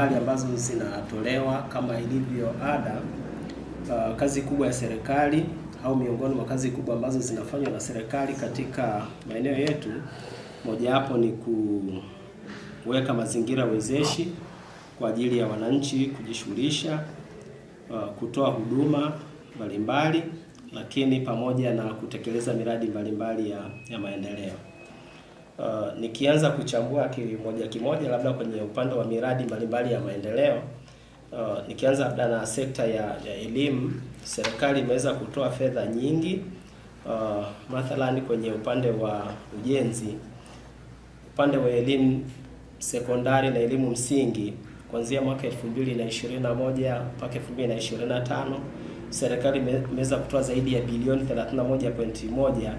mbalimbali ambazo zinatolewa kama ilivyo ada. Kazi kubwa ya serikali au miongoni mwa kazi kubwa ambazo zinafanywa na serikali katika maeneo yetu, mojawapo ni kuweka mazingira wezeshi kwa ajili ya wananchi kujishughulisha, kutoa huduma mbalimbali, lakini pamoja na kutekeleza miradi mbalimbali ya maendeleo. Nikianza kuchambua kimoja kimoja, labda kwenye upande wa miradi mbalimbali ya maendeleo, nikianza labda na sekta ya elimu, serikali imeweza kutoa fedha nyingi, mathalani kwenye upande wa ujenzi, upande wa elimu sekondari na elimu msingi, kuanzia mwaka 2021 mpaka 2025 serikali imeweza kutoa zaidi ya bilioni 31.1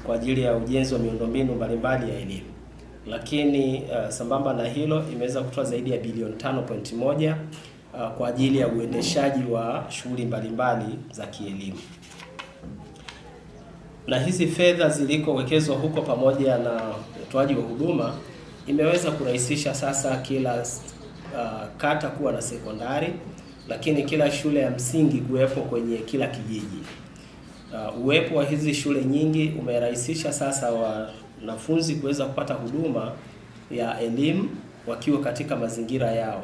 kwa ajili ya ujenzi wa miundombinu mbalimbali ya elimu. Lakini sambamba na hilo imeweza kutoa zaidi ya bilioni 5.1 kwa ajili ya uendeshaji wa shughuli mbalimbali za kielimu. Na hizi fedha zilikowekezwa huko pamoja na utoaji wa huduma imeweza kurahisisha sasa kila kata kuwa na sekondari, lakini kila shule ya msingi kuwepo kwenye kila kijiji. Uwepo wa hizi shule nyingi umerahisisha sasa wanafunzi kuweza kupata huduma ya elimu wakiwa katika mazingira yao,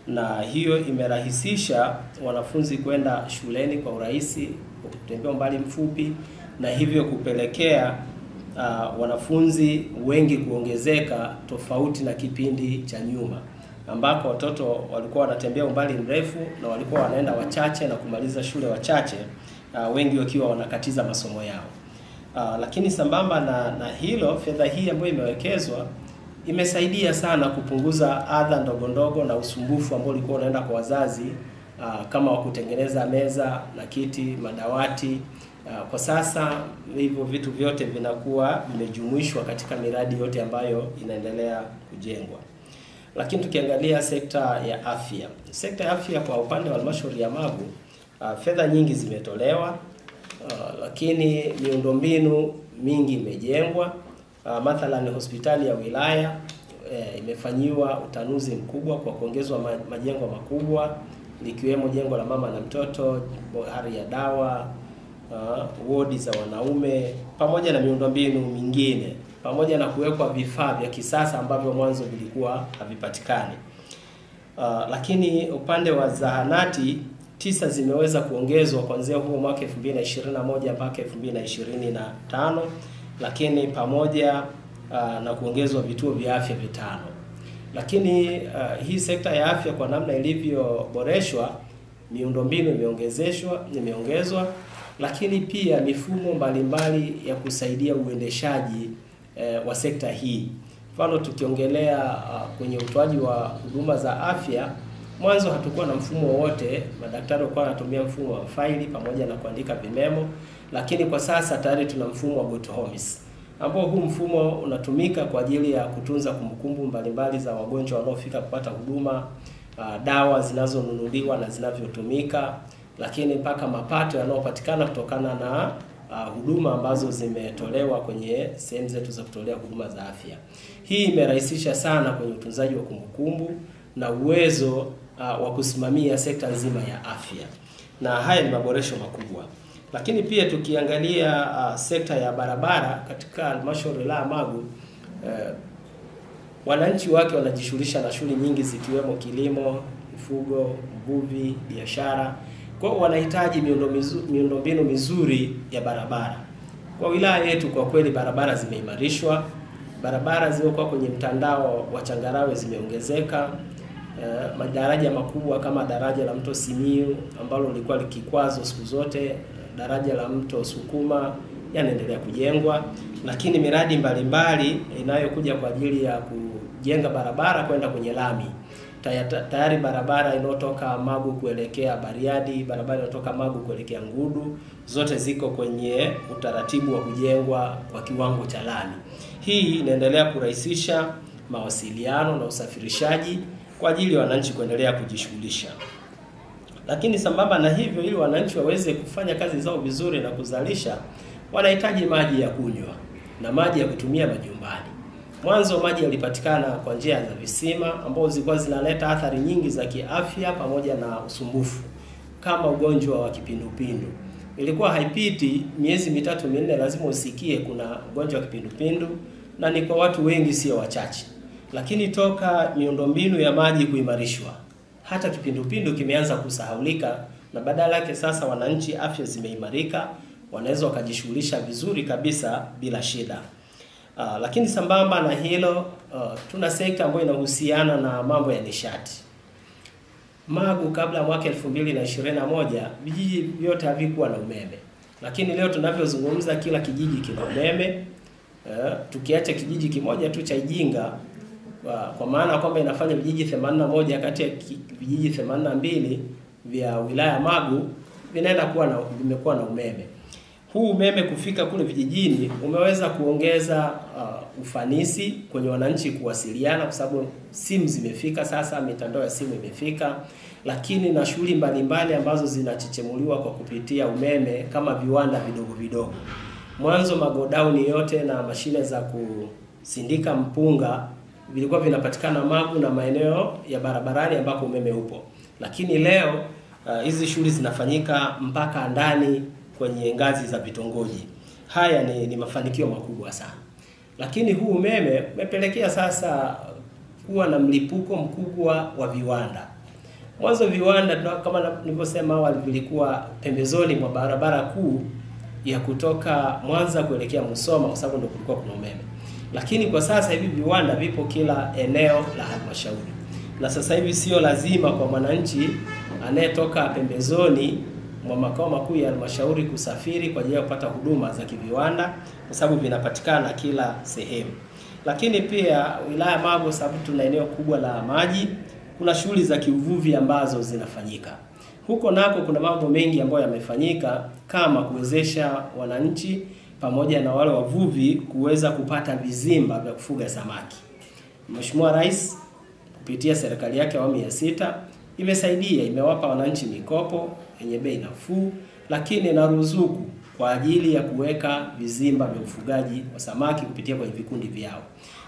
na hiyo imerahisisha wanafunzi kwenda shuleni kwa urahisi, kutembea umbali mfupi, na hivyo kupelekea wanafunzi wengi kuongezeka, tofauti na kipindi cha nyuma ambako watoto walikuwa wanatembea umbali mrefu na walikuwa wanaenda wachache na kumaliza shule wachache, wengi wakiwa wanakatiza masomo yao. Lakini sambamba na hilo, fedha hii ambayo imewekezwa imesaidia sana kupunguza adha ndogo ndogo na usumbufu ambao ulikuwa unaenda kwa wazazi, kama kutengeneza meza na kiti, madawati. Kwa sasa hivyo vitu vyote vinakuwa vimejumuishwa katika miradi yote ambayo inaendelea kujengwa. Lakini tukiangalia sekta ya afya. Sekta ya afya kwa upande wa halmashauri ya Magu, fedha nyingi zimetolewa, lakini miundombinu mingi imejengwa. Mathalan hospitali ya wilaya imefanyiwa utanuzi mkubwa kwa kuongezwa majengo makubwa, likiwemo jengo la mama na mtoto, bohari ya dawa, wodi za wanaume, pamoja na miundombinu mingine, pamoja na kuwekwa vifaa vya kisasa ambavyo mwanzo vilikuwa havipatikani. Lakini upande wa zahanati 9 zimeweza kuongezwa kuanzia huo mwaka 2021 mpaka 2025, lakini pamoja na kuongezwa vituo vya afya 5. Lakini hii sekta ya afya kwa namna ilivyoboreshwa, miundombinu imeongezwa, lakini pia mifumo mbalimbali ya kusaidia uendeshaji wa sekta hii. Mfano tukiongelea kwenye utoaji wa huduma za afya, mwanzo hatukuwa na mfumo wote, madaktari walikuwa wanatumia mfumo wa faili pamoja na kuandika vimemo, lakini kwa sasa tayari tuna mfumo wa GoToHomes, ambao huu mfumo unatumika kwa ajili ya kutunza kumbukumbu mbalimbali za wagonjwa wanaofika kupata huduma, dawa zinazonunuliwa na zinavyotumika, lakini mpaka mapato yanayopatikana kutokana na huduma ambazo zimetolewa kwenye sehemu zetu za kutolea huduma za afya. Hii imerahisisha sana kwenye utunzaji wa kumbukumbu na uwezo wa kusimamia sekta nzima ya afya, na haya ni maboresho makubwa. Lakini pia tukiangalia sekta ya barabara katika halmashauri ya Magu, wananchi wake wanajishughulisha na shughuli nyingi zikiwemo kilimo, mifugo, uvuvi, biashara. Kwa hiyo wanahitaji miundombinu mizuri ya barabara. Kwa wilaya yetu kwa kweli barabara zimeimarishwa, barabara zilizokuwa kwenye mtandao wa changarawe zimeongezeka, madaraja makubwa kama daraja la mto Simiyu ambalo lilikuwa likikwazo siku zote, daraja la mto Sukuma yanaendelea kujengwa, lakini miradi mbalimbali inayokuja kwa ajili ya kujenga barabara kwenda kwenye lami. Tayari barabara inayotoka Magu kuelekea Bariadi, barabara inayotoka Magu kuelekea Ngudu, zote ziko kwenye utaratibu wa kujengwa kwa kiwango cha lami. Hii inaendelea kurahisisha mawasiliano na usafirishaji kwa ajili ya wananchi kuendelea kujishughulisha. Lakini sambamba na hivyo, ili wananchi waweze kufanya kazi zao vizuri na kuzalisha, wanahitaji maji ya kunywa na maji ya kutumia majumbani. Mwanzo maji yalipatikana kwa njia za visima ambazo zilikuwa zinaleta athari nyingi za kiafya pamoja na usumbufu kama ugonjwa wa kipindupindu. Ilikuwa haipiti miezi 3-4 lazima usikie kuna ugonjwa wa kipindupindu, na ni kwa watu wengi sio wachache. Lakini toka miundombinu ya maji kuimarishwa, hata kipindupindu kimeanza kusahaulika, na badala yake sasa wananchi afya zimeimarika, wanaweza wakajishughulisha vizuri kabisa bila shida. Lakini sambamba na hilo, tuna sekta ambayo inahusiana na mambo ya nishati. Magu kabla mwaka 2021 vijiji vyote havikuwa na umeme. Lakini leo tunavyozungumza kila kijiji kina umeme. Tukiacha kijiji kimoja tu cha Ijinga, kwa maana kwamba inafanya vijiji 81 kati ya vijiji 82 vya wilaya Magu vimekuwa na umeme. Huu umeme kufika kule vijijini umeweza kuongeza ufanisi kwenye wananchi kuwasiliana, kwa sababu simu zimefika sasa, mitandao ya simu imefika, lakini na shughuli mbalimbali ambazo zinachechemuliwa kwa kupitia umeme kama viwanda vidogo vidogo. Mwanzo magodauni yote na mashine za kusindika mpunga vilikuwa vinapatikana Magu na maeneo ya barabarani ambako umeme upo. Lakini leo hizi shughuli zinafanyika mpaka ndani kwenye ngazi za vitongoji. Haya ni mafanikio makubwa sana. Lakini huu umeme umepelekea sasa kuwa na mlipuko mkubwa wa viwanda. Mwanzo viwanda kama nilivyosema awali vilikuwa pembezoni mwa barabara kuu ya kutoka Mwanza kuelekea Musoma, kwa sababu ndio kulikuwa kuna umeme. Lakini kwa sasa hivi viwanda vipo kila eneo la halmashauri. Na sasa hivi sio lazima kwa mwananchi anayetoka pembezoni mwa makao makuu ya halmashauri kusafiri kwa ajili ya kupata huduma za kiviwanda, kwa sababu vinapatikana kila sehemu. Lakini pia wilaya Magu, sababu tuna eneo kubwa la maji, kuna shughuli za kiuvuvi ambazo zinafanyika. Huko nako kuna mambo mengi ambayo yamefanyika, kama kuwezesha wananchi pamoja na wale wavuvi kuweza kupata vizimba vya kufuga samaki. Mheshimiwa Rais kupitia serikali yake awamu ya 6 imewapa wananchi mikopo yenye bei nafuu, lakini na ruzuku kwa ajili ya kuweka vizimba vya ufugaji wa samaki kupitia kwenye vikundi vyao.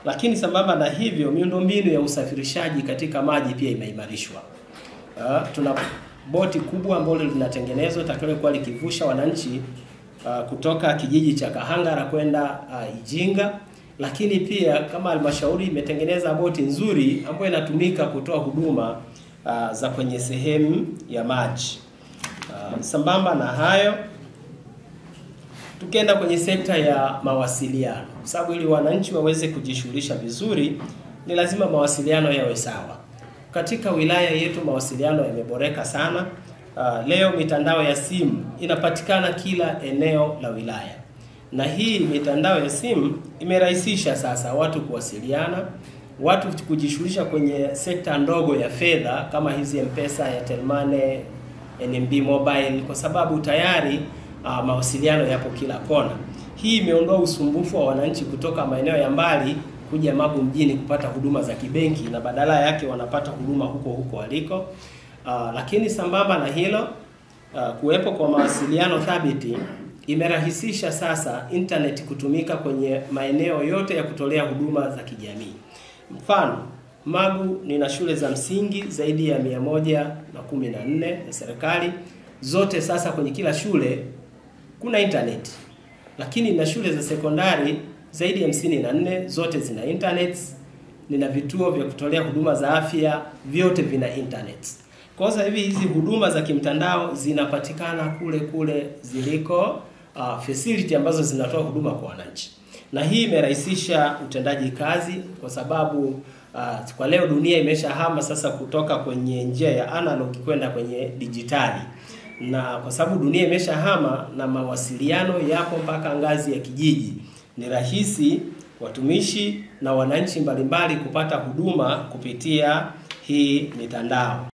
Lakini sambamba na hivyo, miundombinu ya usafirishaji katika maji pia imeimarishwa. Tuna boti kubwa ambalo linatengenezwa takalokuwa likivusha wananchi kutoka kijiji cha Kahangara kwenda Ijinga. Lakini pia kama halmashauri imetengeneza boti nzuri ambayo inatumika kutoa huduma za kwenye sehemu ya maji. Sambamba na hayo, tukienda kwenye sekta ya mawasiliano, kwa sababu ili wananchi waweze kujishughulisha vizuri ni lazima mawasiliano yawe sawa. Katika wilaya yetu mawasiliano yameboreka sana. Leo mitandao ya simu inapatikana kila eneo la wilaya, na hii mitandao ya simu imerahisisha sasa watu kuwasiliana, watu kujishughulisha kwenye sekta ndogo ya fedha kama hizi M-Pesa, Airtel Money, NMB Mobile, kwa sababu tayari mawasiliano yapo kila kona. Hii imeondoa usumbufu wa wananchi kutoka maeneo ya mbali kuja Magu mjini kupata huduma za kibenki, na badala yake wanapata huduma huko waliko. Lakini sambamba na hilo, kuwepo kwa mawasiliano thabiti imerahisisha sasa internet kutumika kwenye maeneo yote ya kutolea huduma za kijamii. Mfano, Magu nina shule za msingi zaidi ya 114 ya serikali. Zote sasa kwenye kila shule kuna internet. Lakini na shule za sekondari zaidi ya 54, zote zina internet. Nina vituo vya kutolea huduma za afya, vyote vina internet. Kwa sababu hivi hizi huduma za kimtandao zinapatikana kule ziliko facility ambazo zinatoa huduma kwa wananchi. Na hii imerahisisha utendaji kazi, kwa sababu kwa leo dunia imeshahama sasa kutoka kwenye njia ya analog kwenda kwenye dijitali. Na kwa sababu dunia imeshahama na mawasiliano yapo mpaka ngazi ya kijiji, ni rahisi watumishi na wananchi mbalimbali kupata huduma kupitia hii mitandao.